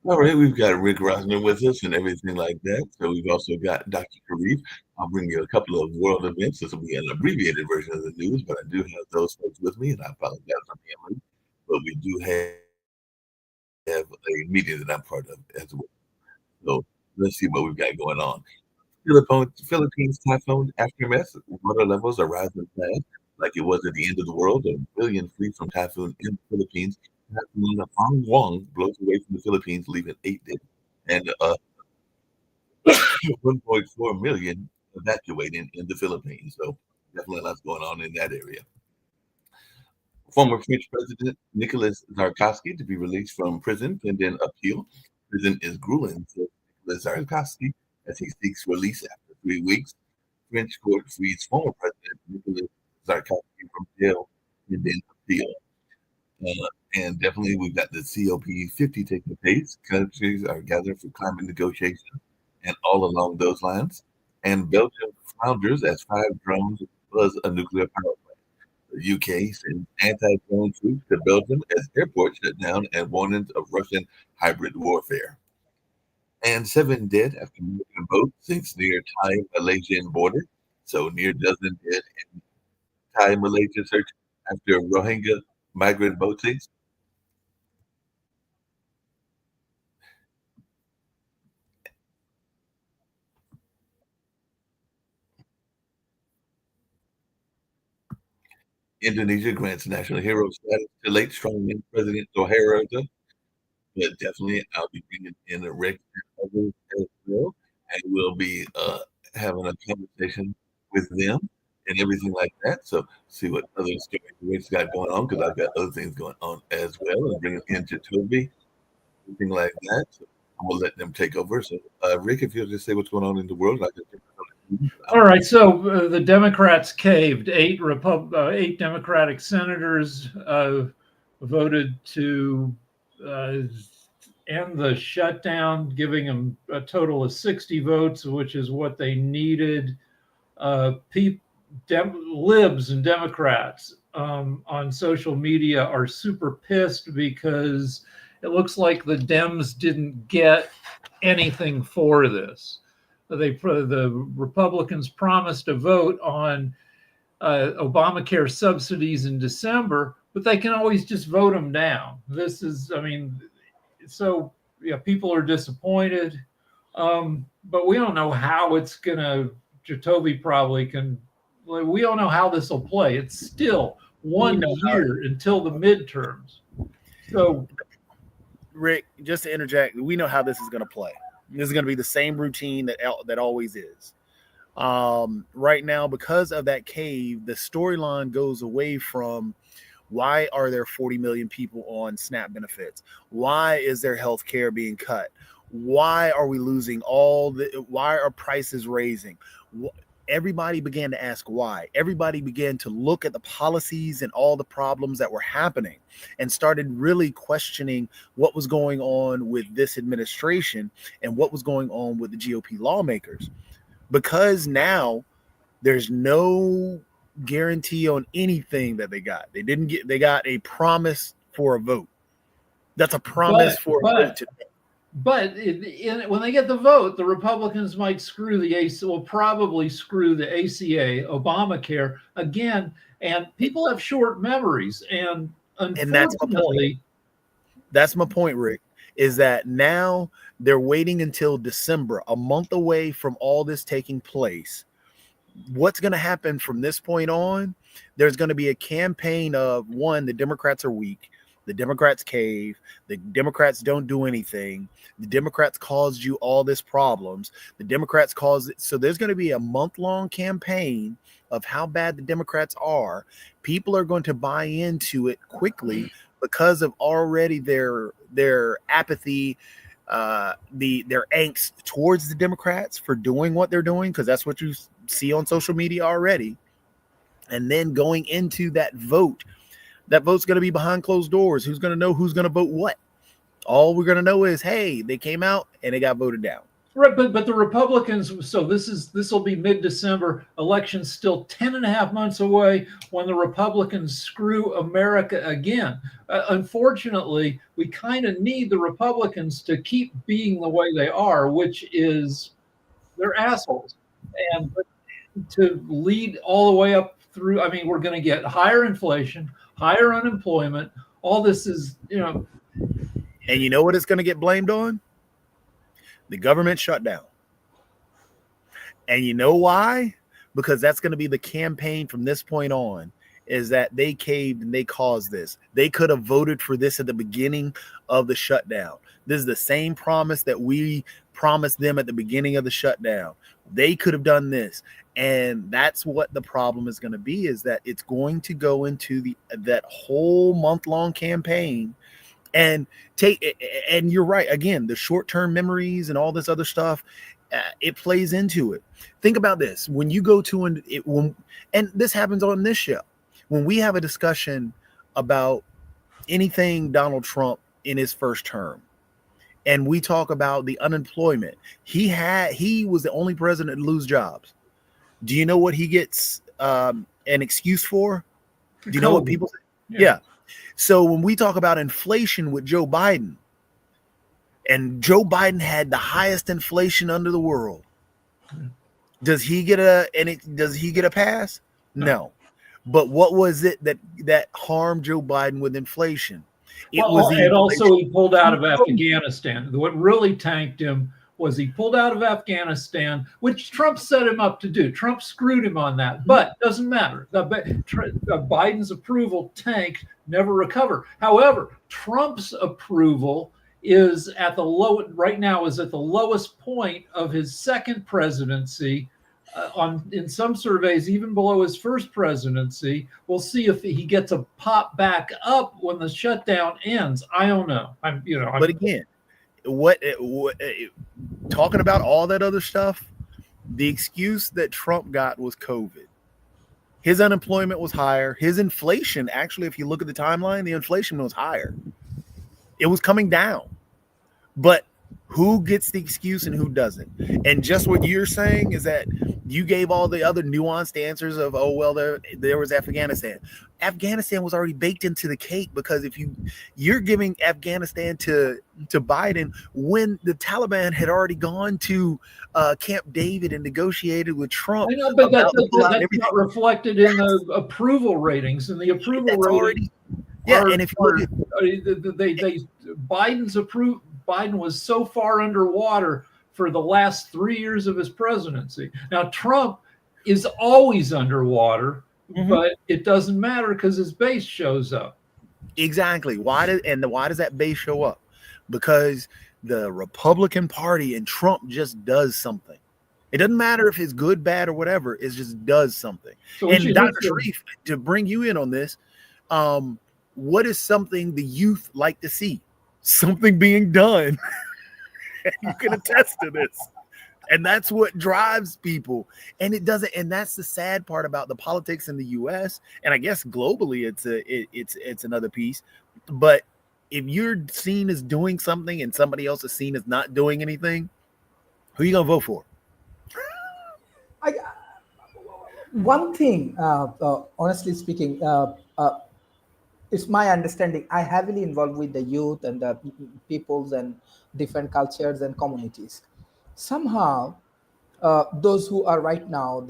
All right, we've got Rick Rosner with us and everything like that. So we've also got Dr. Karif. I'll bring you a couple of world events. This will be an abbreviated version of the news, but I do have those folks with me, and I apologize for being late. But we do have a meeting that I'm part of as well. So let's see what we've got going on. Philippines typhoon aftermath. Water levels are rising fast, like it was at the end of the world. A billion flee from typhoon in the Philippines. Typhoon Hong Wong blows away from the Philippines, leaving 8 dead, and 1.4 million evacuating in the Philippines. So definitely lots going on in that area. Former French President Nicolas Sarkozy to be released from prison pending appeal. Prison is grueling for Nicolas Sarkozy as he seeks release after 3 weeks. French court frees former President Nicolas Sarkozy from jail pending appeal. And definitely, we've got the COP50 taking place. Countries are gathering for climate negotiations and all along those lines. And Belgium flounders as 5 drones buzz a nuclear power plant. The UK sends anti-drone troops to Belgium as airports shut down and warnings of Russian hybrid warfare. And 7 dead after American boat sinks near Thai-Malaysian border. So near dozen dead in Thai-Malaysia search after Rohingya migrant boat sinks. Indonesia grants national hero status to late strongman President Soeharto. But definitely, I'll be bringing in a Rick and others as well, and we'll be having a conversation with them and everything like that. So see what other stories Rick's got going on because I've got other things going on as well, and bring it into Toby, everything like that. So I'm gonna let them take over. So Rick, if you'll just say what's going on in the world, I can. All right, so the Democrats caved. Eight Democratic senators voted to end the shutdown, giving them a total of 60 votes, which is what they needed. Libs and Democrats on social media are super pissed because it looks like the Dems didn't get anything for this. The Republicans promised a vote on Obamacare subsidies in December, but they can always just vote them down. This is, I mean, so yeah, people are disappointed, but we don't know how it's gonna. Jacoby probably can. We don't know how this will play. It's still one year until the midterms. So, Rick, just to interject, we know how this is going to play. This is going to be the same routine that always is. Right now, because of that cave, the storyline goes away from why are there 40 million people on SNAP benefits? Why is their health care being cut? Why are we losing why are prices raising? Everybody began to ask why. Everybody began to look at the policies and all the problems that were happening and started really questioning what was going on with this administration and what was going on with the GOP lawmakers. Because now there's no guarantee on anything that they got. They got a promise for a vote. That's a promise for a vote. But when they get the vote, the Republicans might screw the ACA, will probably screw the ACA, Obamacare again. And people have short memories. And unfortunately, that's my point, Rick, is that now they're waiting until December, a month away from all this taking place. What's going to happen from this point on? There's going to be a campaign of, one, the Democrats are weak. The Democrats cave. The Democrats don't do anything. The Democrats caused you all this problems. The Democrats caused it. So there's going to be a month-long campaign of how bad the Democrats are. People are going to buy into it quickly because of already their apathy, their angst towards the Democrats for doing what they're doing, because that's what you see on social media already. And then going into that vote. That vote's going to be behind closed doors. Who's going to know who's going to vote what? All we're going to know is, hey, they came out and they got voted down. Right, but the Republicans. So this will be mid-December. Elections still 10 and a half months away. When the Republicans screw America again, unfortunately, we kind of need the Republicans to keep being the way they are, which is they're assholes, and to lead all the way up through. I mean, we're going to get higher inflation, higher unemployment. All this is, And you know what it's going to get blamed on? The government shutdown. And you know why? Because that's going to be the campaign from this point on, is that they caved and they caused this. They could have voted for this at the beginning of the shutdown. This is the same promise that we promised them at the beginning of the shutdown. They could have done this. And that's what the problem is going to be, is that it's going to go into that whole month-long campaign and you're right. Again, the short-term memories and all this other stuff, it plays into it. Think about this. When you go to and this happens on this show, when we have a discussion about anything Donald Trump in his first term, and we talk about the unemployment, he was the only president to lose jobs. Do you know what he gets an excuse for? Do you know what people say? Yeah. So when we talk about inflation with Joe Biden, and Joe Biden had the highest inflation under the world, does he get a pass? No. But what was it that harmed Joe Biden with inflation? Also he pulled out of Afghanistan. What really tanked him was he pulled out of Afghanistan, which Trump set him up to do. Trump screwed him on that, but doesn't matter. Biden's approval tanked, never recover. However, Trump's approval is at the lowest point of his second presidency. In some surveys, even below his first presidency. We'll see if he gets a pop back up when the shutdown ends. I don't know. But again, what talking about all that other stuff, the excuse that Trump got was COVID. His unemployment was higher. His inflation, actually, if you look at the timeline, the inflation was higher. It was coming down. But who gets the excuse and who doesn't? And just what you're saying is that you gave all the other nuanced answers of, oh, well, there was Afghanistan. Afghanistan was already baked into the cake, because if you're giving Afghanistan to Biden when the Taliban had already gone to Camp David and negotiated with Trump. I know, but that's not reflected in the approval ratings. And the approval ratings and if you Biden was so far underwater for the last 3 years of his presidency. Now, Trump is always underwater, but it doesn't matter because his base shows up. Exactly. Why does that base show up? Because the Republican Party and Trump just does something. It doesn't matter if it's good, bad, or whatever. It just does something. So and Dr. Sharif, to bring you in on this, what is something the youth like to see? Something being done. You can attest to this. And that's what drives people. And it doesn't. And that's the sad part about the politics in the U.S. And I guess globally, it's another piece. But if you're seen as doing something and somebody else is seen as not doing anything, who are you gonna vote for? One thing, honestly speaking, it's my understanding. I heavily involved with the youth and the peoples and different cultures and communities. Somehow, those who are right now,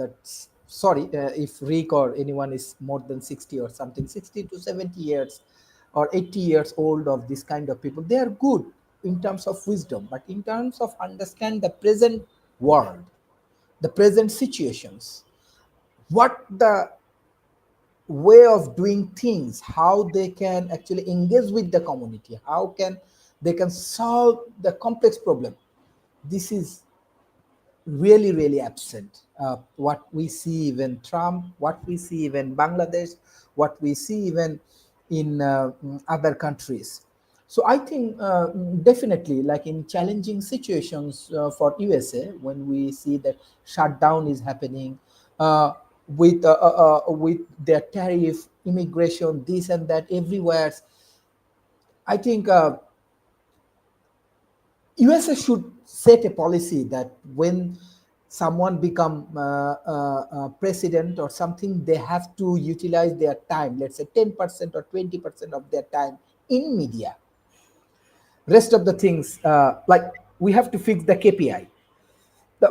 if Rick or anyone is more than 60 or something, 60 to 70 years or 80 years old of this kind of people, they are good in terms of wisdom, but in terms of understand the present world, the present situations, what the way of doing things, how they can actually engage with the community, how they can solve the complex problem. This is really, really absent. What we see even Trump, what we see even Bangladesh, what we see even in other countries. So I think definitely, like in challenging situations for USA, when we see that shutdown is happening, with their tariff, immigration, this and that, everywhere. I think USA should set a policy that when someone become president or something, they have to utilize their time, let's say 10% or 20% of their time in media. Rest of the things, like we have to fix the KPI.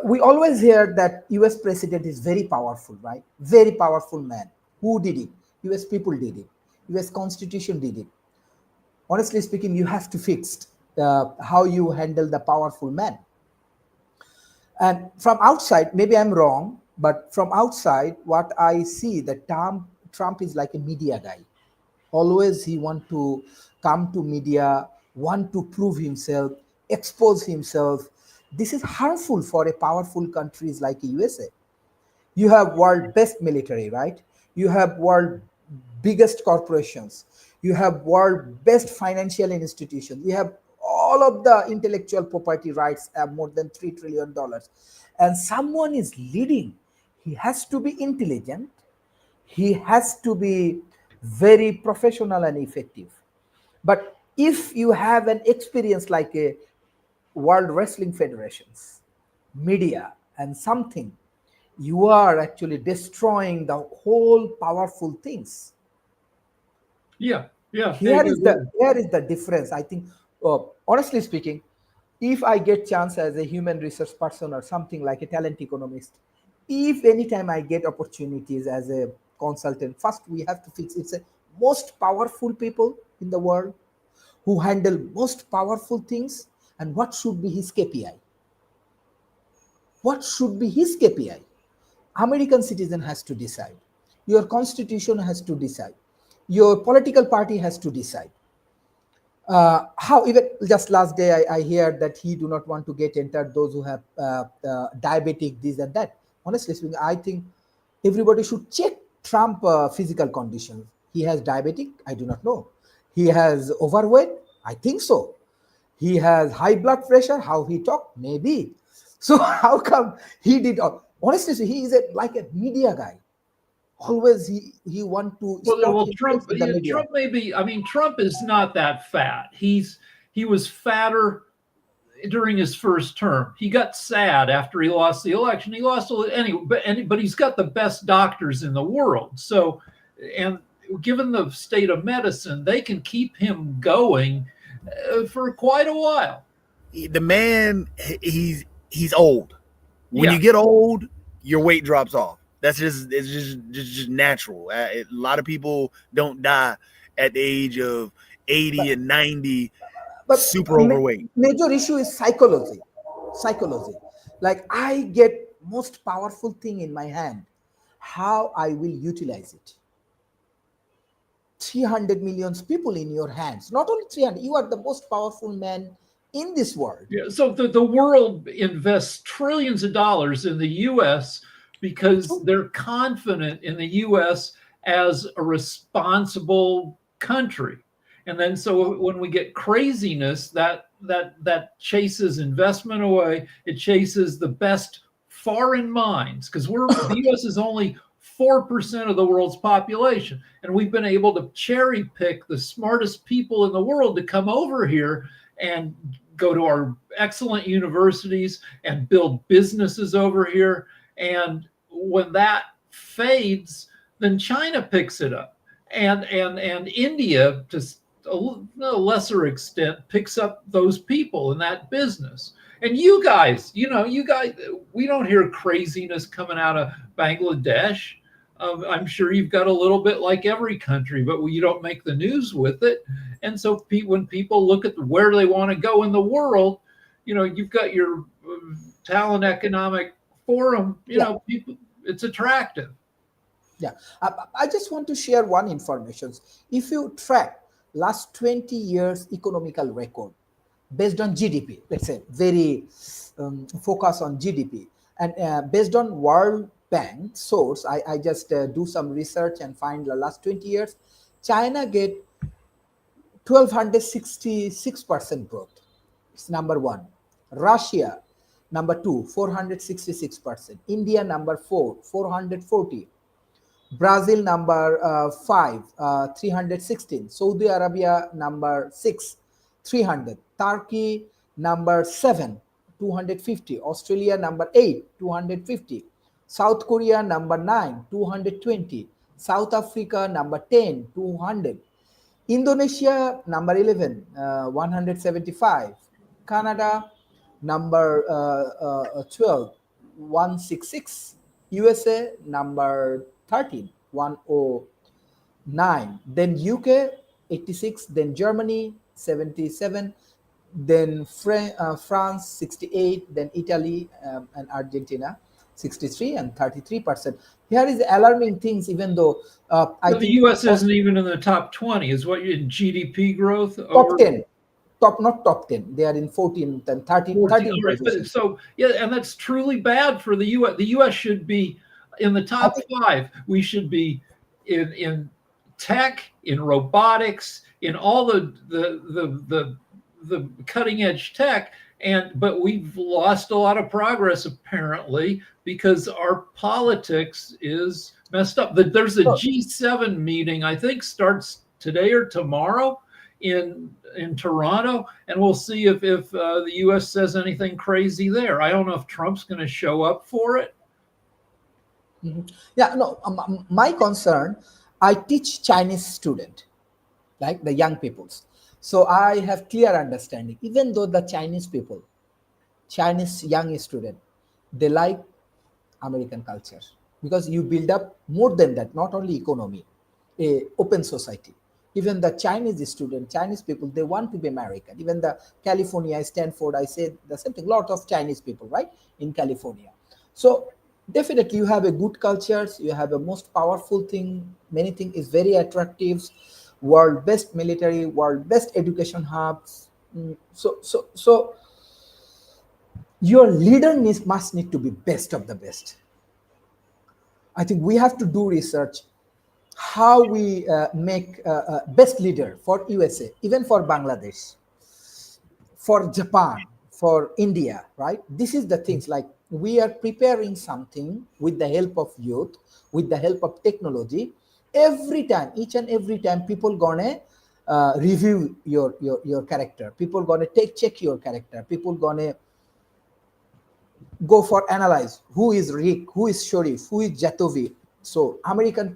We always hear that US president is very powerful, right? Very powerful man. Who did it? US people did it. US constitution did it. Honestly speaking, you have to fix how you handle the powerful man. And from outside, maybe I'm wrong, but from outside, what I see that Trump is like a media guy. Always he want to come to media, want to prove himself, expose himself. This is harmful for a powerful countries like USA. You have world best military, right? You have world biggest corporations. You have world best financial institutions. You have all of the intellectual property rights have more than $3 trillion, and someone is leading. He has to be intelligent. He has to be very professional and effective. But if you have an experience like a World Wrestling Federations, media, and something, you are actually destroying the whole powerful things. Yeah, yeah. Here is the difference. I think, honestly speaking, if I get chance as a human resource person or something like a talent economist, if anytime I get opportunities as a consultant, first we have to fix it's a most powerful people in the world who handle most powerful things, and what should be his KPI? What should be his KPI? American citizen has to decide. Your constitution has to decide. Your political party has to decide. How even just last day I hear that he do not want to get entered those who have diabetic this and that. Honestly speaking, I think everybody should check Trump physical conditions. He has diabetic, I do not know. He has overweight, I think so. He has high blood pressure, how he talk, maybe. So how come he did honestly, he is like a media guy. Always he want to Well, spot Trump, himself in the yeah, media. Trump may be. I mean, Trump is not that fat. He was fatter during his first term. He got sad after he lost the election. He lost anyway, but he's got the best doctors in the world. So, and given the state of medicine, they can keep him going for quite a while. The man, he's old. When Yeah. you get old, your weight drops off. That's just natural. A lot of people don't die at the age of 80 and 90 But super overweight. major issue is psychology. Psychology. Like I get most powerful thing in my hand, how I will utilize it. 300 millions people in your hands. Not only 300, you are the most powerful man in this world. Yeah, so the world invests trillions of dollars in the U.S. because they're confident in the U.S. as a responsible country. And then so when we get craziness, that chases investment away. It chases the best foreign minds because the U.S. is only 4% of the world's population, and we've been able to cherry pick the smartest people in the world to come over here and go to our excellent universities and build businesses over here. And when that fades, then China picks it up, and India, to a lesser extent, picks up those people in that business. And you guys, we don't hear craziness coming out of Bangladesh. I'm sure you've got a little bit like every country, but you don't make the news with it. And so when people look at where they want to go in the world, you've got your Talent Economic Forum, people, it's attractive. Yeah, I just want to share one information. If you track last 20 years economical record based on GDP, let's say very focus on GDP, and based on World Bank source, I just do some research and find the last 20 years, China get 1266% growth. It's number one. Russia, number two, 466%. India, number four, 440. Brazil, number five, 316. Saudi Arabia, number six, 300. Turkey, number seven, 250. Australia number 8, 250. South Korea number 9, 220. South Africa number 10, 200. Indonesia number 11, 175. Canada number 12, 166. USA number 13, 109. Then UK 86. Then Germany 77. Then France 68. Then Italy and Argentina 63 and 33%. Here is alarming things, even though I But the think U.S. isn't even in the top 20. Is what you in GDP growth? top 10, not top 10. They are in 14th and 13, 14. 13 All right. position. So yeah, and that's truly bad for the U.S. The U.S. should be in the top think- 5. We should be in tech, in robotics, in all the cutting edge tech. But we've lost a lot of progress apparently because our politics is messed up. There's a G7 meeting, I think starts today or tomorrow in Toronto, and we'll see if the U.S. says anything crazy there. I don't know if Trump's going to show up for it. Yeah, no, my concern, I teach Chinese student, like the young peoples. So I have clear understanding, even though the Chinese people, Chinese young student, they like American culture because you build up more than that, not only economy, a open society. Even the Chinese student, Chinese people, they want to be American. Even the California, Stanford, I said the same thing. Lot of Chinese people, right, in California. So definitely, you have a good cultures. You have a most powerful thing. Many things is very attractive. World best military, world best education hubs. So your leader must need to be best of the best. I think we have to do research how we make best leader for USA, even for Bangladesh, for Japan, for India, right? This is the things, like we are preparing something with the help of youth, with the help of technology. Every time, each and every time, people gonna review your character. People gonna check your character. People gonna go for analyze who is Rick, who is Sharif, who is Jatovi. So American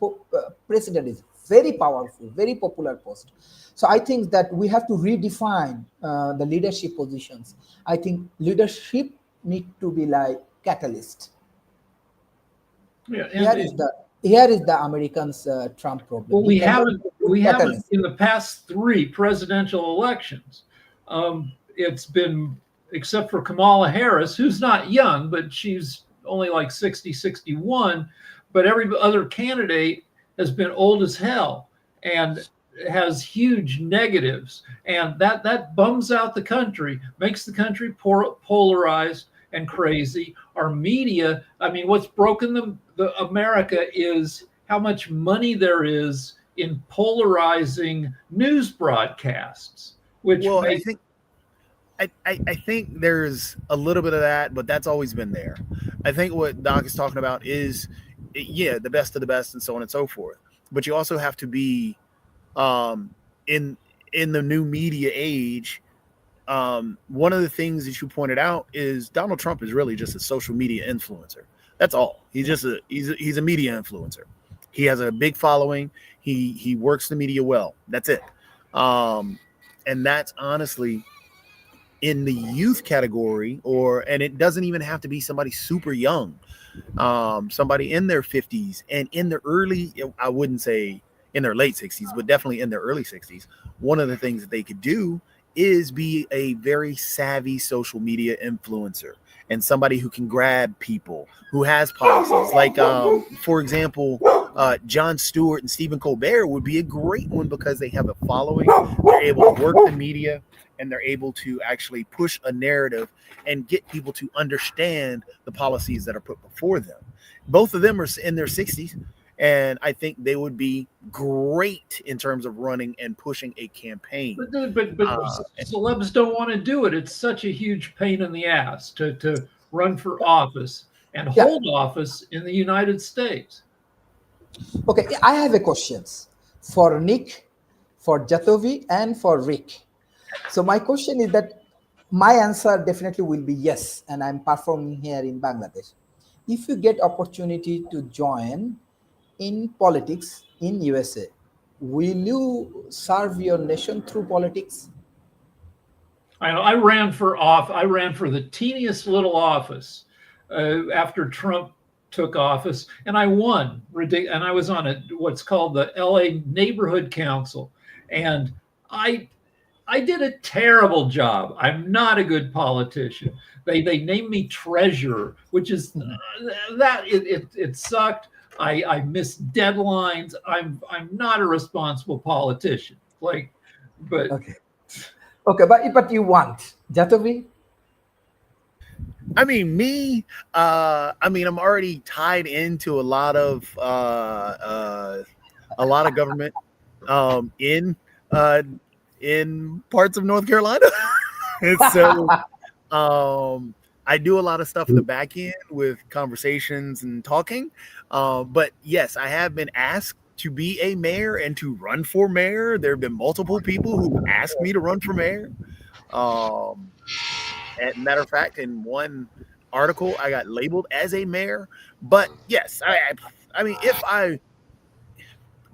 president is very powerful, very popular post. So I think that we have to redefine the leadership positions. I think leadership need to be like catalyst. Yeah, Here is the Americans' Trump problem. Well, we haven't catalyst. in the past 3 presidential elections. It's been, except for Kamala Harris, who's not young, but she's only like 60, 61. But every other candidate has been old as hell and has huge negatives. And that bums out the country, makes the country polarized and crazy. Our media, I mean, what's broken the America is how much money there is in polarizing news broadcasts, which I think there's a little bit of that, but that's always been there. I think what Doc is talking about is, yeah, the best of the best and so on and so forth. But you also have to be in the new media age. One of the things that you pointed out is Donald Trump is really just a social media influencer. That's all. He's just he's a media influencer. He has a big following. He works the media well. That's it. And that's honestly in the youth category, and it doesn't even have to be somebody super young, somebody in their 50s and in their early, I wouldn't say in their late 60s, but definitely in their early 60s. One of the things that they could do is be a very savvy social media influencer and somebody who can grab people, who has policies. Like, for example, Jon Stewart and Stephen Colbert would be a great one because they have a following. They're able to work the media, and they're able to actually push a narrative and get people to understand the policies that are put before them. Both of them are in their 60s, and I think they would be great in terms of running and pushing a campaign. But celebs don't want to do it. It's such a huge pain in the ass to run for office and hold office in the United States. Okay, I have a questions for Nick, for Jatovi, and for Rick. So my question is that My answer definitely will be yes, and I'm performing here in Bangladesh. If you get opportunity to join in politics in USA, will you serve your nation through politics? I ran for off. I ran for the teeniest little office after Trump took office, and I won. And I was on what's called the LA Neighborhood Council, and I I did a terrible job. I'm not a good politician. They named me treasurer, which is that it sucked. I missed deadlines. I'm not a responsible politician. But Okay. Okay, but you want Jatovi? I mean, me. I mean, I'm already tied into a lot of government in parts of North Carolina, and so I do a lot of stuff in the back end with conversations and talking. But yes, I have been asked to be a mayor and to run for mayor. There have been multiple people who asked me to run for mayor. As a matter of fact, in one article, I got labeled as a mayor. But yes, I mean, if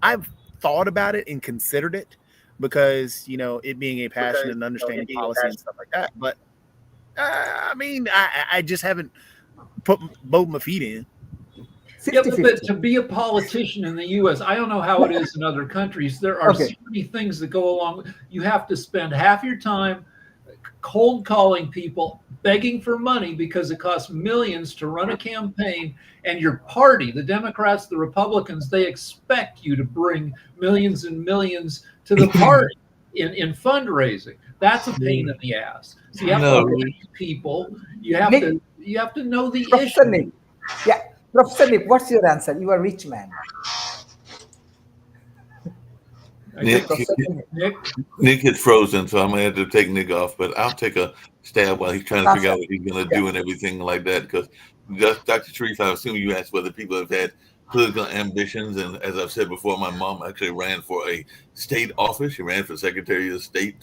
I've thought about it and considered it because it being a passion and understanding policy and stuff like that. But I mean, I just haven't put both my feet in. yeah, 50 but to be a politician in the U.S., I don't know how it is in other countries. There are so Okay. many things that go along. You have to spend half your time cold calling people, begging for money because it costs millions to run a campaign. And your party, the Democrats, the Republicans, they expect you to bring millions and millions to the party in fundraising. That's a pain in the ass. So you have No, to reach people. Nick, You have to know the Professor issue. Nick. Yeah, Professor Nick, what's your answer? You are a rich man. I Nick, think Professor Nick. Nick is frozen, so I'm gonna have to take Nick off. But I'll take a stab while he's trying to figure Sasha. out what he's gonna Yeah. do and everything like that. Because Dr. Sharif, I assume you asked whether people have had political ambitions, and as I've said before, my mom actually ran for a state office. She ran for Secretary of State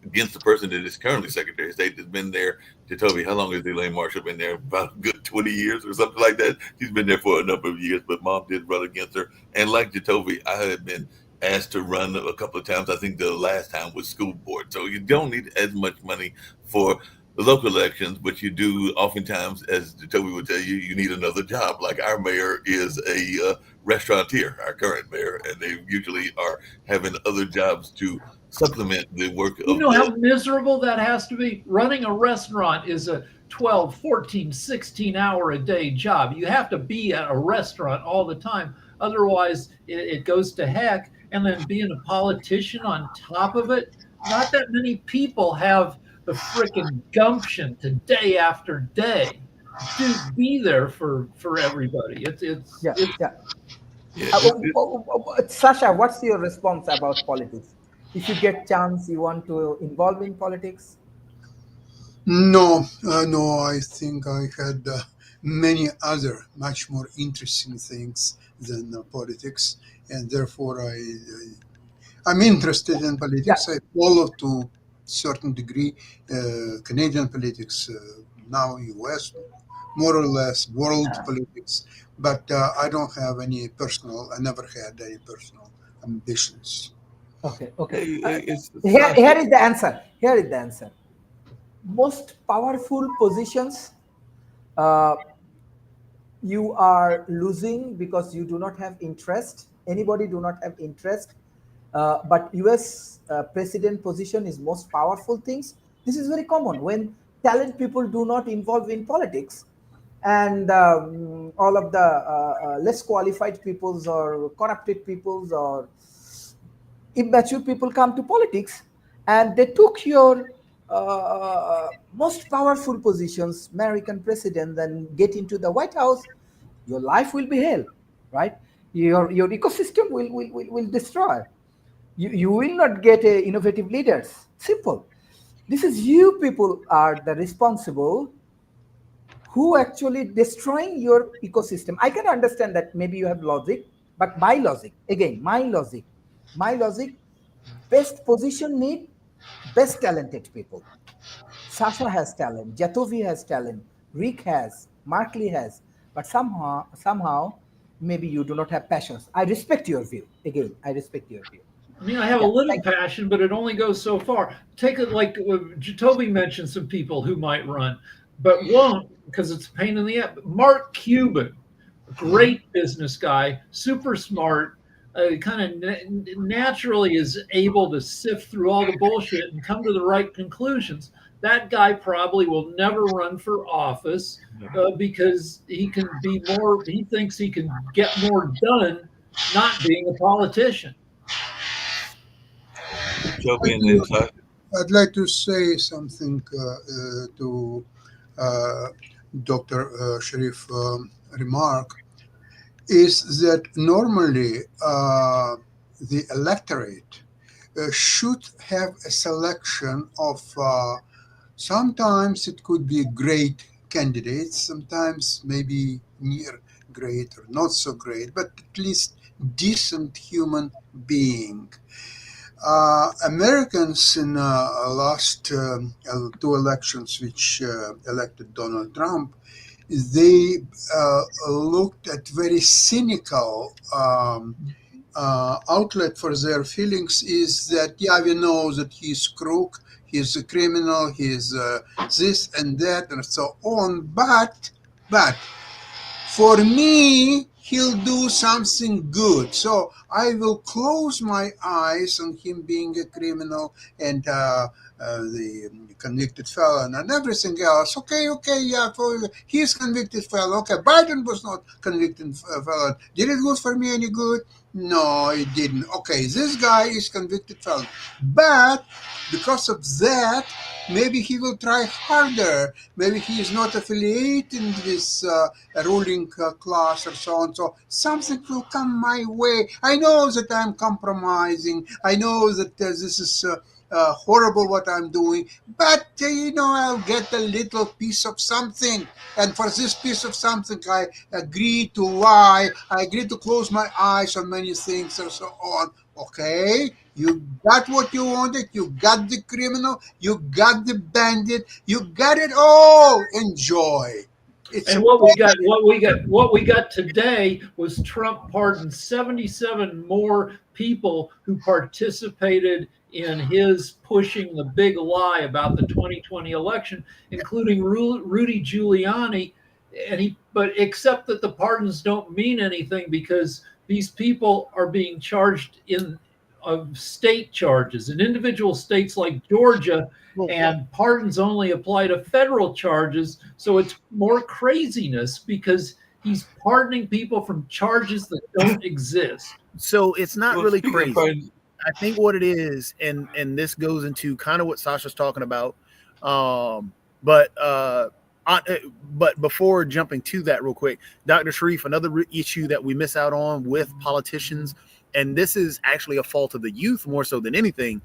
against the person that is currently Secretary of State. That's been there. Jacoby, how long has Elaine Marshall been there? About a good 20 years or something like that. She's been there for a number of years, but mom did run against her. And like Jacoby, I had been asked to run a couple of times. I think the last time was school board. So you don't need as much money for the local elections, but you do oftentimes, as Toby would tell you, you need another job. Like our mayor is a restaurateur, our current mayor, and they usually are having other jobs to supplement the work You of know how the. miserable that has to be? Running a restaurant is a 12, 14, 16 hour a day job. You have to be at a restaurant all the time. Otherwise, it goes to heck. And then being a politician on top of it, not that many people have the freaking gumption to day after day to be there for everybody. Yeah, It's yeah. Yeah, Sasha, what's your response about politics? If you get chance, you want to involve in politics? No, no, I think I had many other much more interesting things than politics, and therefore I'm interested in Yeah. politics. I follow to certain degree Canadian politics, now U.S., more or less world politics, but I don't have any personal. I never had any personal ambitions. Okay, okay. it's Here is the answer. Here is the answer. Most powerful positions, uh, you are losing because you do not have interest. Anybody do not have interest. But US president position is most powerful things. This is very common when talent people do not involve in politics, and all of the less qualified peoples or corrupted peoples or immature people come to politics, and they took your most powerful positions, American president, then get into the White House. Your life will be hell, right? Your ecosystem will destroy. You will not get innovative leaders. Simple. This is you people are the responsible who actually destroying your ecosystem. I can understand that maybe you have logic, but my logic, again, my logic, best position need best talented people. Sasha has talent, Jatovi has talent, Rick has, Markley has, but somehow, maybe you do not have passions. I respect your view. Again, I respect your view. I mean, I have a Yeah, little thank you. passion, but it only goes so far. Take it like Jacoby mentioned some people who might run, but won't because it's a pain in the ass. Mark Cuban, great business guy, super smart, kind of naturally is able to sift through all the bullshit and come to the right conclusions. That guy probably will never run for office because he can be more, he thinks he can get more done not being a politician. Joby and then Sasha. I'd like to say something to uh, Dr. Sharif remark is that normally the electorate should have a selection of sometimes it could be great candidates, sometimes maybe near great or not so great, but at least decent human being. Americans in last two elections, which elected Donald Trump, they looked at very cynical outlet for their feelings is that, yeah, we know that he's crook, he's a criminal, he's this and that and so on, but for me, he'll do something good. So I will close my eyes on him being a criminal and the convicted felon and everything else. Okay, yeah, he's convicted felon. Okay, Biden was not convicted felon. Did it good for me any good? No, it didn't. Okay, this guy is convicted felon. But because of that, maybe he will try harder. Maybe he is not affiliated with a ruling class or so on. So something will come my way. I know that I'm compromising. I know that this is horrible what I'm doing. But, I'll get a little piece of something. And for this piece of something, I agree to lie. I agree to close my eyes on many things and so on. Okay, you got what you wanted. You got the criminal. You got the bandit. You got it all. Enjoy. It's And a what we got today was Trump pardoned 77 more people who participated in his pushing the big lie about the 2020 election, including Rudy Giuliani. But except that the pardons don't mean anything because these people are being charged in of state charges in individual states like Georgia, and pardons only apply to federal charges. So it's more craziness because he's pardoning people from charges that don't exist. So it's not Well, really speaking of crazy. pardons, I think what it is, and this goes into kind of what Sasha's talking about. But before jumping to that real quick, Dr. Sharif, another issue that we miss out on with politicians, and this is actually a fault of the youth more so than anything.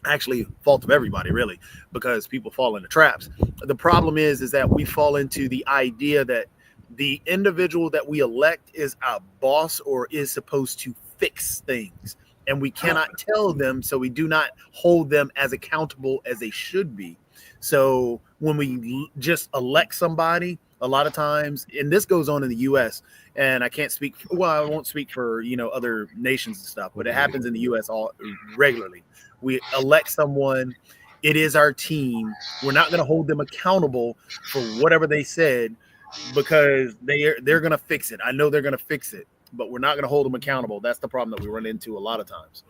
Actually, fault of everybody really, because people fall into traps. The problem is that we fall into the idea that the individual that we elect is a boss or is supposed to fix things, and we cannot tell them, so we do not hold them as accountable as they should be. So when we just elect somebody, a lot of times, and this goes on in the US, and I can't speak, well, I won't speak for, other nations and stuff, but it happens in the US all regularly. We elect someone, it is our team. We're not going to hold them accountable for whatever they said because they're going to fix it. I know they're going to fix it, but we're not going to hold them accountable. That's the problem that we run into a lot of times.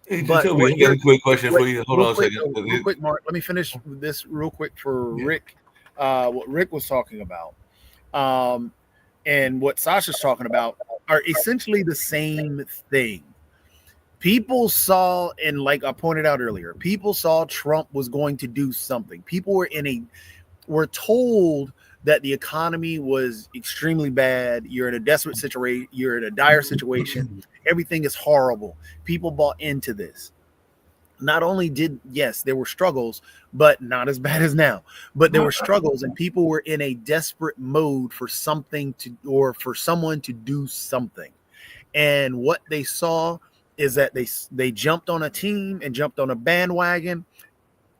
hey, But Jacoby, I got a quick question for you. Hold on a second. Real quick, Mark. Let me finish this real quick for Rick. What Rick was talking about, and what Sasha's talking about are essentially the same thing. People saw, and like I pointed out earlier, people saw Trump was going to do something. People were told that the economy was extremely bad. You're in a desperate situation. You're in a dire situation. Everything is horrible. People bought into this. Not only yes, there were struggles, but not as bad as now. But there were struggles, and people were in a desperate mode for something or for someone to do something. And what they saw is that they jumped on a team and jumped on a bandwagon,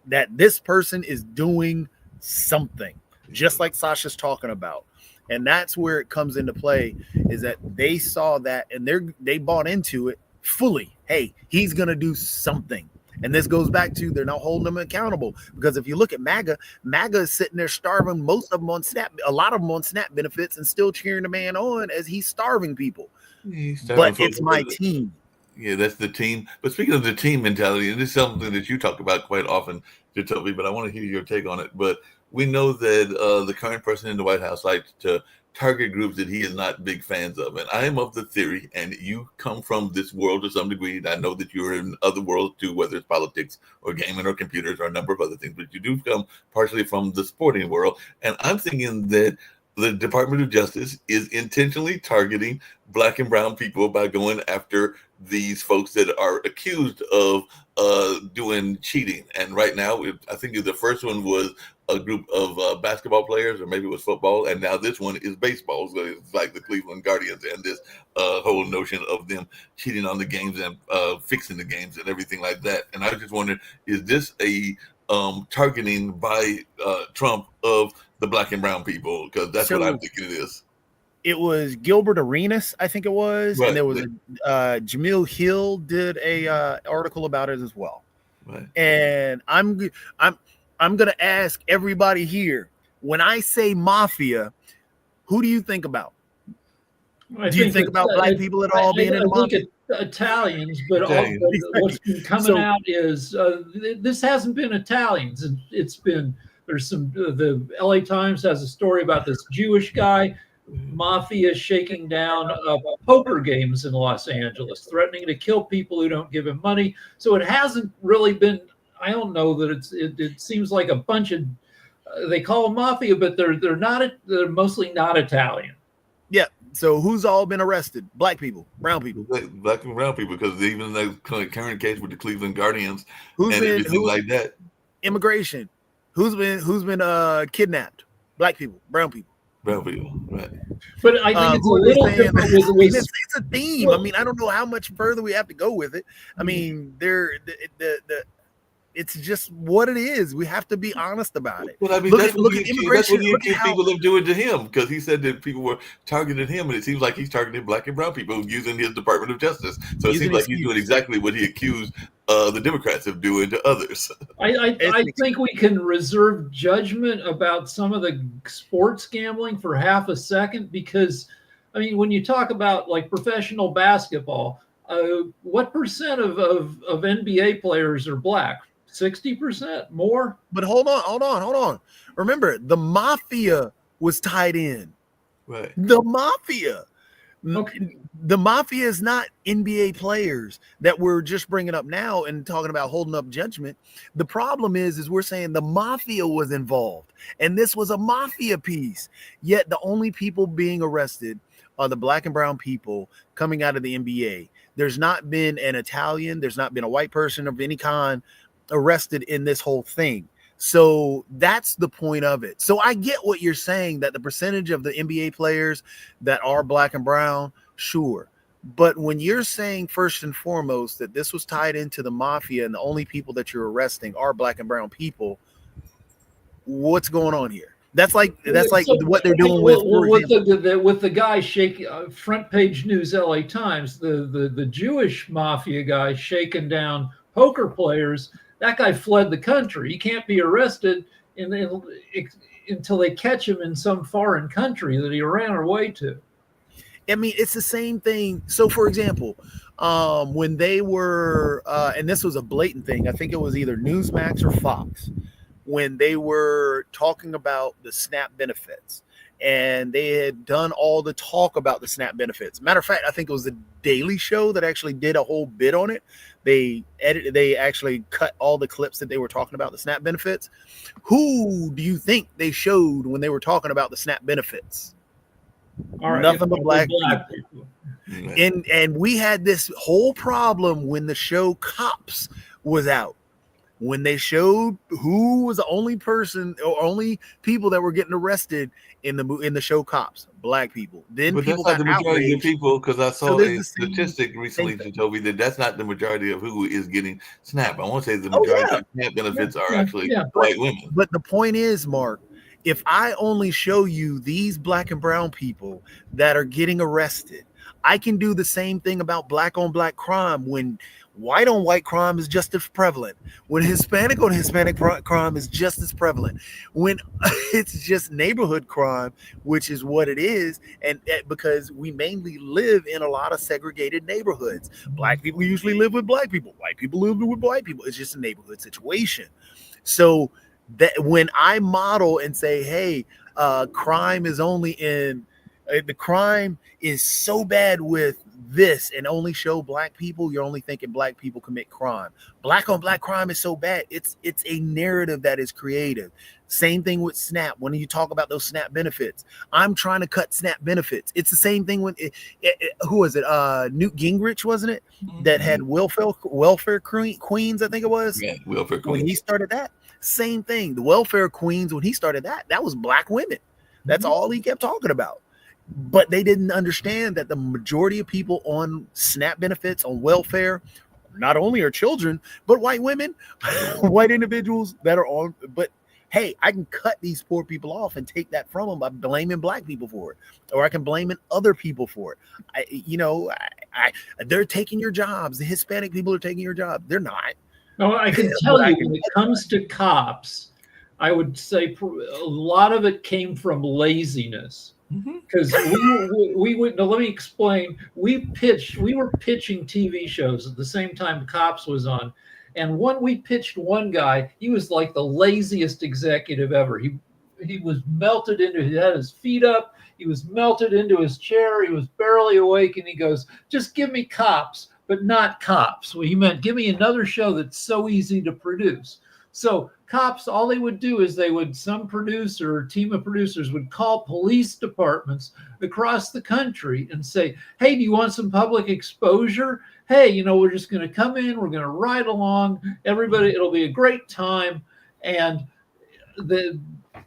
that this person is doing something, just like Sasha's talking about. And that's where it comes into play, is that they saw that and they bought into it fully. Hey, he's going to do something. And this goes back to they're not holding them accountable, because if you look at MAGA is sitting there starving most of them on SNAP, a lot of them on SNAP benefits, and still cheering the man on as he's starving people. But it's my team. Yeah, that's the team. But speaking of the team mentality, and this is something that you talk about quite often, Jacoby, but I want to hear your take on it. But we know that the current person in the White House likes to target groups that he is not big fans of. And I am of the theory, and you come from this world to some degree, and I know that you're in other worlds too, whether it's politics or gaming or computers or a number of other things, but you do come partially from the sporting world. And I'm thinking that the Department of Justice is intentionally targeting Black and brown people by going after these folks that are accused of doing cheating. And right now, I think the first one was a group of basketball players, or maybe it was football, and now this one is baseball. So it's like the Cleveland Guardians and this whole notion of them cheating on the games and fixing the games and everything like that. And I was just wondering, is this a targeting by Trump of the Black and brown people? Because that's what I'm thinking it is. It was Gilbert Arenas, I think it was, right. And there was Jamil Hill did a article about it as well. Right. And I'm gonna ask everybody here, when I say mafia, who do you think about? Do you think about Black people at all being in the mafia? Italians, but what's been coming out is this hasn't been Italians. It's been, there's some, the LA Times has a story about this Jewish guy, mafia shaking down poker games in Los Angeles, threatening to kill people who don't give him money. So it hasn't really been, I don't know that it seems like a bunch of, they call them mafia, but they're mostly not Italian. Yeah. So who's all been arrested? Black people, brown people, Black and brown people, because even the current case with the Cleveland Guardians and everything like that. Immigration. Who's been kidnapped? Black people, brown people. Brown people, right? But I think it's a little different. It's a theme. Well, I mean, I don't know how much further we have to go with it. I mean, it's just what it is. We have to be honest about it. But I mean, that's what he accused people of doing to him, because he said that people were targeting him, and it seems like he's targeting Black and brown people using his Department of Justice. So it seems like he's doing exactly what he accused the Democrats of doing to others. I think we can reserve judgment about some of the sports gambling for half a second, because, I mean, when you talk about like professional basketball, what percent of NBA players are Black? 60% more. But hold on. Remember, the mafia was tied in. Right. The mafia. Okay. The mafia is not NBA players that we're just bringing up now and talking about holding up judgment. The problem is we're saying the mafia was involved, and this was a mafia piece. Yet the only people being arrested are the Black and brown people coming out of the NBA. There's not been an Italian. There's not been a white person of any kind arrested in this whole thing. So that's the point of it. So I get what you're saying, that the percentage of the NBA players that are Black and brown, sure. But when you're saying first and foremost that this was tied into the mafia and the only people that you're arresting are Black and brown people, what's going on here? That's like what they're doing with the guy shaking front page news LA Times, the Jewish mafia guy shaking down poker players. That guy fled the country. He can't be arrested until they catch him in some foreign country that he ran away to. I mean, it's the same thing. So, for example, when they were, and this was a blatant thing, I think it was either Newsmax or Fox, when they were talking about the SNAP benefits, and they had done all the talk about the SNAP benefits. Matter of fact, I think it was the Daily Show that actually did a whole bit on it. They actually cut all the clips that they were talking about the SNAP benefits. Who do you think they showed when they were talking about the SNAP benefits? All right, nothing but black people. And we had this whole problem when the show Cops was out. when they showed who was the only person or only people that were getting arrested in the show Cops, black people. Then But people that's not got the majority of outraged. people, because I So saw there's a the statistic recently, thing. Jacoby, that that's not the majority of who is getting SNAP. I want to say the Oh majority yeah, of SNAP benefits are Yeah, actually yeah. but white women. but the point is, Mark, if I only show you these black and brown people that are getting arrested, I can do the same thing about black on black crime when white on white crime is just as prevalent, when Hispanic on Hispanic crime is just as prevalent, when it's just neighborhood crime, which is what it is. And because we mainly live in a lot of segregated neighborhoods, black people usually live with black people, white people live with white people. It's just a neighborhood situation. So that when I model and say, hey, crime is only in the crime is so bad with this and only show black people, you're only thinking black people commit crime. Black on black crime is so bad. It's a narrative that is creative. Same thing with SNAP. When you talk about those SNAP benefits, I'm trying to cut SNAP benefits. It's the same thing when who was it? Newt Gingrich, wasn't it? That had welfare queens, I think it was. Yeah, welfare When he queens. started that, same thing. The welfare queens, when he started that was black women. That's all he kept talking about. But they didn't understand that the majority of people on SNAP benefits, on welfare, not only are children, but white women, white individuals that are on. But hey, I can cut these poor people off and take that from them by blaming black people for it, or I can blame other people for it. They're taking your jobs. The Hispanic people are taking your job. They're not. No, I can tell you when it comes to cops, I would say a lot of it came from laziness. Because we would let me explain. We were pitching TV shows at the same time Cops was on, and when we pitched one guy, he was like the laziest executive ever. He was melted into. He had his feet up. He was melted into his chair. He was barely awake, and he goes, "Just give me Cops, but not Cops." Well, he meant give me another show that's so easy to produce. So Cops, all they would do is some producer or team of producers would call police departments across the country and say, hey, do you want some public exposure? Hey, we're just going to come in, we're going to ride along, everybody, it'll be a great time. And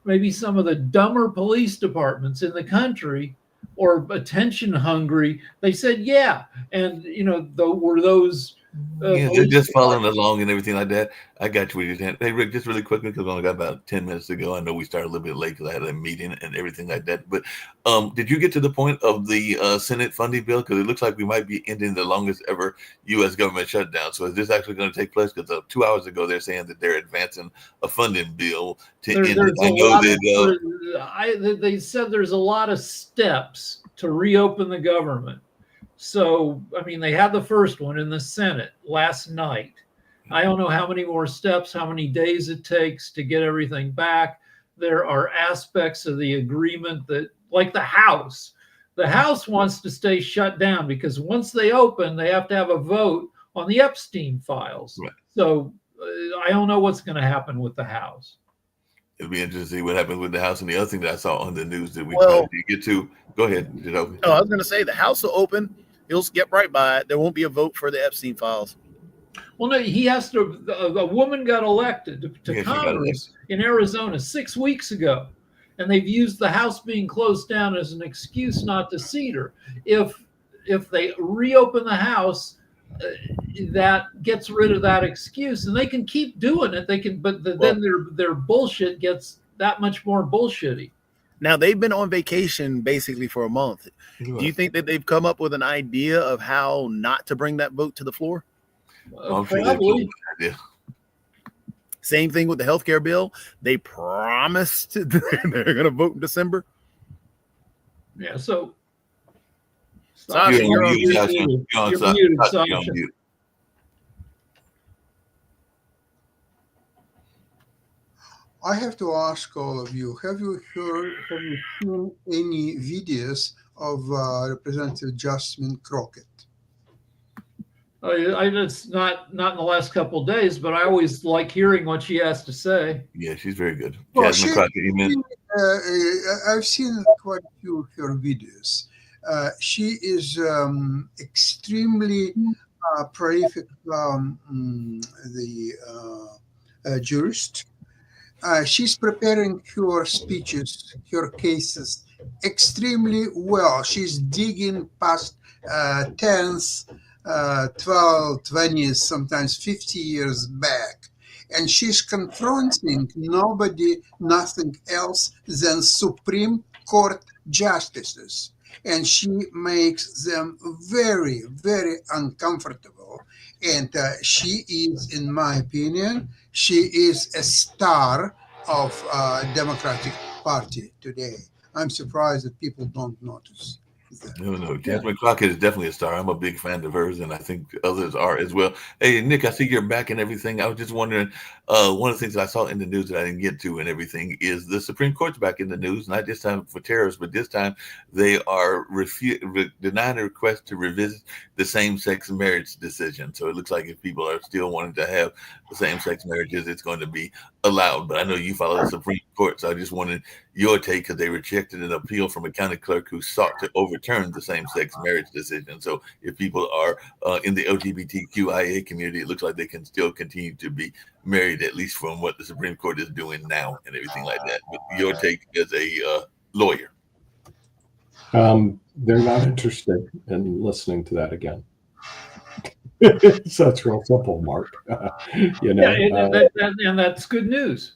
maybe some of the dumber police departments in the country or attention hungry, they said, yeah. And, were those just following along and everything like that. I got you with your hand. Hey, Rick, just really quickly, because I only got about 10 minutes to go. I know we started a little bit late because I had a meeting and everything like that. But did you get to the point of the Senate funding bill? Because it looks like we might be ending the longest ever U.S. government shutdown. So is this actually going to take place? Because 2 hours ago, they're saying that they're advancing a funding bill to end it. They said there's a lot of steps to reopen the government. So, they had the first one in the Senate last night. I don't know how many more steps, how many days it takes to get everything back. There are aspects of the agreement that, like the House wants to stay shut down because once they open, they have to have a vote on the Epstein files. Right. So I don't know what's going to happen with the House. It'll be interesting to see what happens with the House. And the other thing that I saw on the news that we probably get to, go ahead. No, I was going to say the House will open. He'll skip right by it. There won't be a vote for the Epstein files. Well, no, he has to. A woman got elected to Congress in Arizona 6 weeks ago, and they've used the House being closed down as an excuse not to seat her. If they reopen the House, that gets rid of that excuse, and they can keep doing it. They can, but then their bullshit gets that much more bullshitty. Now, they've been on vacation basically for a month. Do you think that they've come up with an idea of how not to bring that vote to the floor? Probably. Same thing with the healthcare bill. They promised they're going to vote in December. Yeah, so Sasha, you're muted, Sasha. I have to ask all of you, have you seen any videos of Representative Jasmine Crockett? It's not in the last couple of days, but I always like hearing what she has to say. Yeah, she's very good. Well, Jasmine Crockett, I've seen quite a few of her videos. She is extremely prolific jurist. She's preparing her speeches, her cases extremely well. She's digging past 10s, 12, 20s, sometimes 50 years back. And she's confronting nobody, nothing else than Supreme Court justices. And she makes them very, very uncomfortable. And she is, in my opinion, she is a star of Democratic Party today. I'm surprised that people don't notice that. No, Jasmine Crockett is definitely a star. I'm a big fan of hers, and I think others are as well. Hey, Nick, I see you're back and everything. I was just wondering, one of the things that I saw in the news that I didn't get to and everything is the Supreme Court's back in the news, not this time for terrorists, but this time they are denying a request to revisit the same-sex marriage decision. So it looks like if people are still wanting to have the same-sex marriages, it's going to be allowed. But I know you follow the Supreme Court, so I just wanted your take because they rejected an appeal from a county clerk who sought to overturn the same-sex marriage decision. So if people are in the LGBTQIA community, it looks like they can still continue to be married, at least from what the Supreme Court is doing now and everything like that. But your take as a lawyer. They're not interested in listening to that again. So it's real simple, Mark. You know, and that's good news.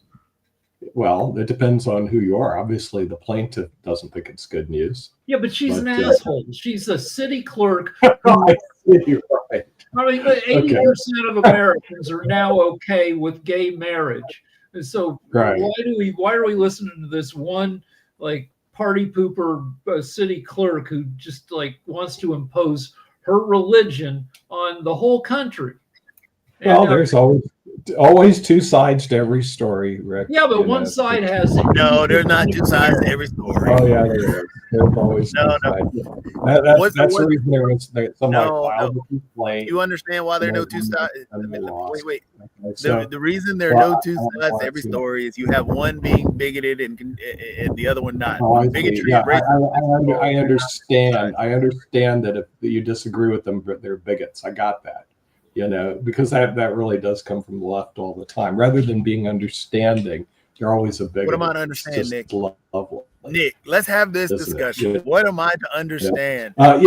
Well, it depends on who you are. Obviously, the plaintiff doesn't think it's good news. Yeah, but she's an asshole. She's a city clerk. You're right. I mean, 80% of Americans are now okay with gay marriage, and so Right. why are we listening to this one like party pooper city clerk who just like wants to impose her religion on the whole country? Well, there's always two sides to every story, Rick. Yeah, but one side has No, there's not two sides to every story. Oh yeah, there is. There's always two sides. That's the reason there was some biology play. You understand why there are no two sides? Wait. So, The reason there are no two sides to every story is you have one being bigoted and the other one not. Bigotry and racism. I understand. I understand that if you disagree with them, they're bigots. I got that. You know, because that really does come from the left all the time. Rather than being understanding, you're always a bigot. What am I to understand, Nick? Lovely. Nick, let's have this discussion. Yeah. What am I to understand? Why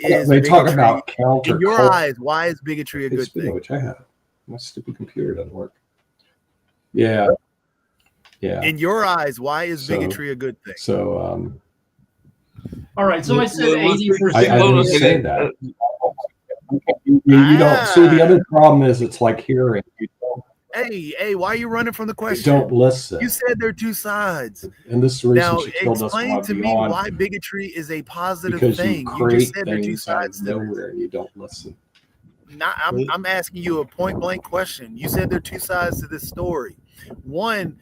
is they bigotry, talk about counter? in your eyes, why is bigotry a good thing? Which I have. My stupid computer doesn't work. Yeah. In your eyes, why is bigotry a good thing? So, all right. So I said 80%. I didn't say that. You don't. So the other problem is it's like hearing. You don't, Hey, why are you running from the question? don't listen. You said there are two sides. And this is the reason Now, she still doesn't explain want to to be me on. why bigotry is a positive Because thing. you You create just said there are two things out sides of to this. nowhere and you don't listen. I'm asking you a point blank question. You said there are two sides to this story. One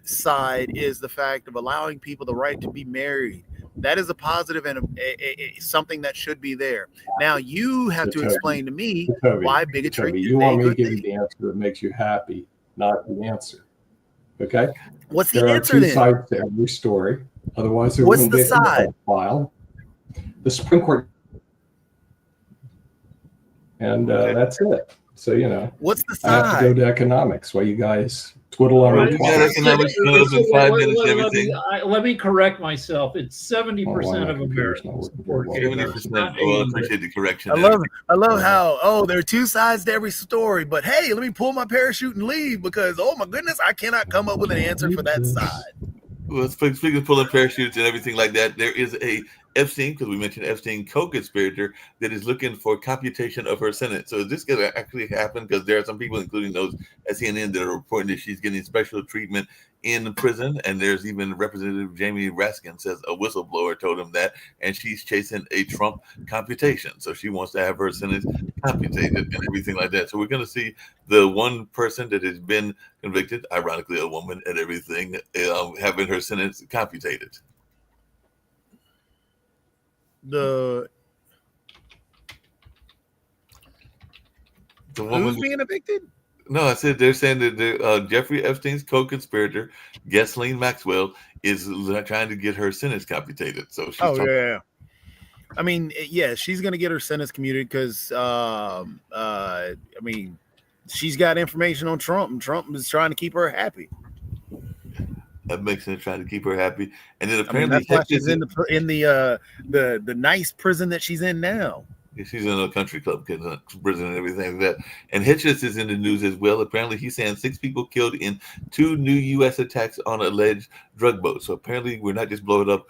side is the fact of allowing people the right to be married. That is a positive and something that should be there. Now you have to explain to me why bigotry is you want me to a give good you thing. the answer that makes you happy, not the answer. Okay? What's the There are answer two then? sides to every story. Otherwise, there What's wouldn't the be a side? file. The Supreme Court, and that's it. So What's the I have to go side? to economics while you guys twiddle on Right. your You got thumbs. economics clubs in 5 minutes and everything. Let me correct myself. It's 70% my of computer's not Americans working support very gay well. marriage. 70%. Not Well, I 80%. appreciate the correction. I love how there are two sides to every story, but hey, let me pull my parachute and leave because oh my goodness, I cannot come up with an answer for that side. Well, speaking of pulling parachutes and everything like that, there is a Epstein, because we mentioned Epstein co-conspirator, that is looking for computation of her sentence. So is this going to actually happen? Because there are some people, including those at CNN, that are reporting that she's getting special treatment in prison. And there's even Representative Jamie Raskin says a whistleblower told him that, and she's chasing a Trump computation. So she wants to have her sentence computated and everything like that. So we're going to see the one person that has been convicted, ironically a woman and everything, having her sentence computated. The woman who's being evicted? No, I said they're saying that Jeffrey Epstein's co-conspirator, Ghislaine Maxwell, is trying to get her sentence computed. So she's yeah. I mean, yeah, she's gonna get her sentence commuted because I mean, she's got information on Trump, and Trump is trying to keep her happy. That makes sense, trying to keep her happy. And then I mean, apparently that's why she's in the nice prison that she's in now. she's in a country club prison and everything like that. And Hitchens is in the news as well. Apparently, he's saying 6 people killed in 2 new U.S. attacks on alleged drug boats. So apparently, we're not just blowing up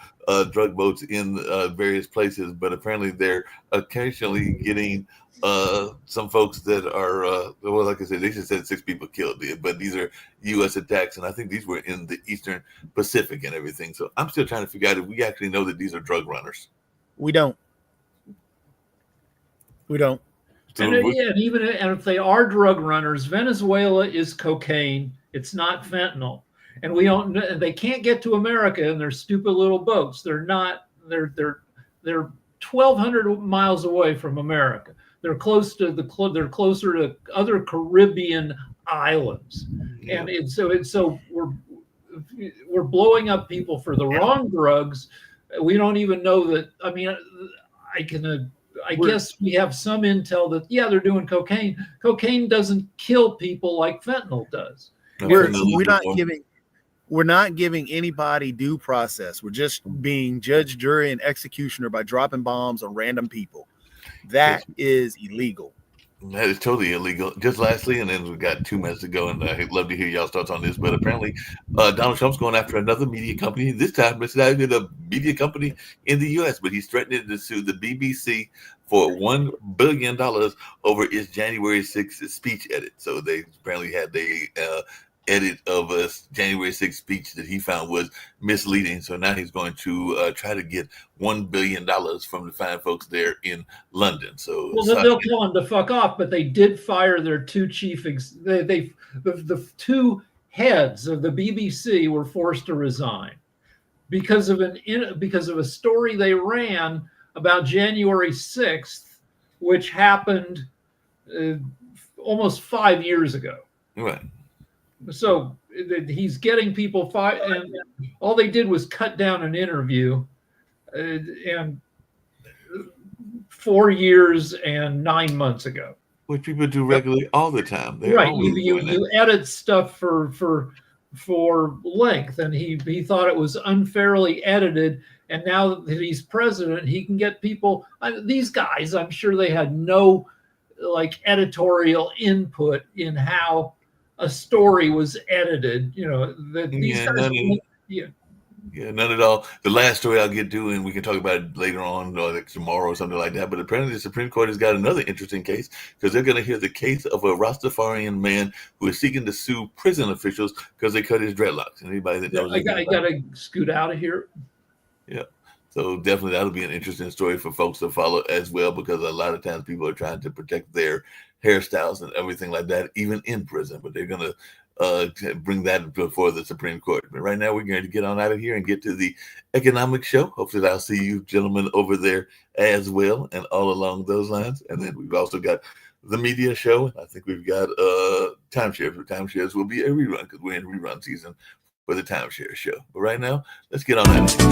drug boats in various places, but apparently they're occasionally getting some folks that are, well, like I said, they just said 6 people killed, but these are U.S. attacks, and I think these were in the Eastern Pacific and everything. So I'm still trying to figure out if we actually know that these are drug runners. We don't. So And even if they are drug runners, Venezuela is cocaine. It's not fentanyl, and we don't. They can't get to America in their stupid little boats. They're not. They're 1,200 miles away from America. They're closer to other Caribbean islands, Yeah. and so we're blowing up people for the wrong drugs. We don't even know that. I mean, I guess we have some intel that they're doing cocaine. Cocaine doesn't kill people like fentanyl does. We're not giving anybody due process. We're just being judge, jury, and executioner by dropping bombs on random people. That is illegal. That is totally illegal. Just lastly, and then we've got 2 minutes to go, and I'd love to hear y'all's thoughts on this. But apparently, Donald Trump's going after another media company. This time, it's not even a media company in the U.S., but he's threatening to sue the BBC for $1 billion over its January 6th speech edit. So they apparently had the edit of a January 6th speech that he found was misleading. So now he's going to try to get $1 billion from the fine folks there in London. So they'll tell him to fuck off, but they did fire their 2 chief. The 2 heads of the BBC were forced to resign because of a story they ran about January 6th, which happened almost 5 years ago. Right. So he's getting people fired, and all they did was cut down an interview, and 4 years and 9 months ago. Which people do regularly all the time. They're right. always doing You edit stuff for length, and he thought it was unfairly edited. And now that he's president, he can get people. These guys, I'm sure they had no editorial input in how a story was edited. None at all. The last story I'll get to, and we can talk about it later on, or like tomorrow or something like that. But apparently the Supreme Court has got another interesting case, because they're going to hear the case of a Rastafarian man who is seeking to sue prison officials because they cut his dreadlocks. Anybody that knows, I got to scoot out of here. Yeah. So definitely that'll be an interesting story for folks to follow as well, because a lot of times people are trying to protect their hairstyles and everything like that, even in prison. But they're going to bring that before the Supreme Court. But right now we're going to get on out of here and get to the economic show. Hopefully I'll see you gentlemen over there as well, and all along those lines. And then we've also got the media show. I think we've got timeshares. Timeshares will be a rerun, because we're in rerun season for the timeshare show. But right now, let's get on out of here.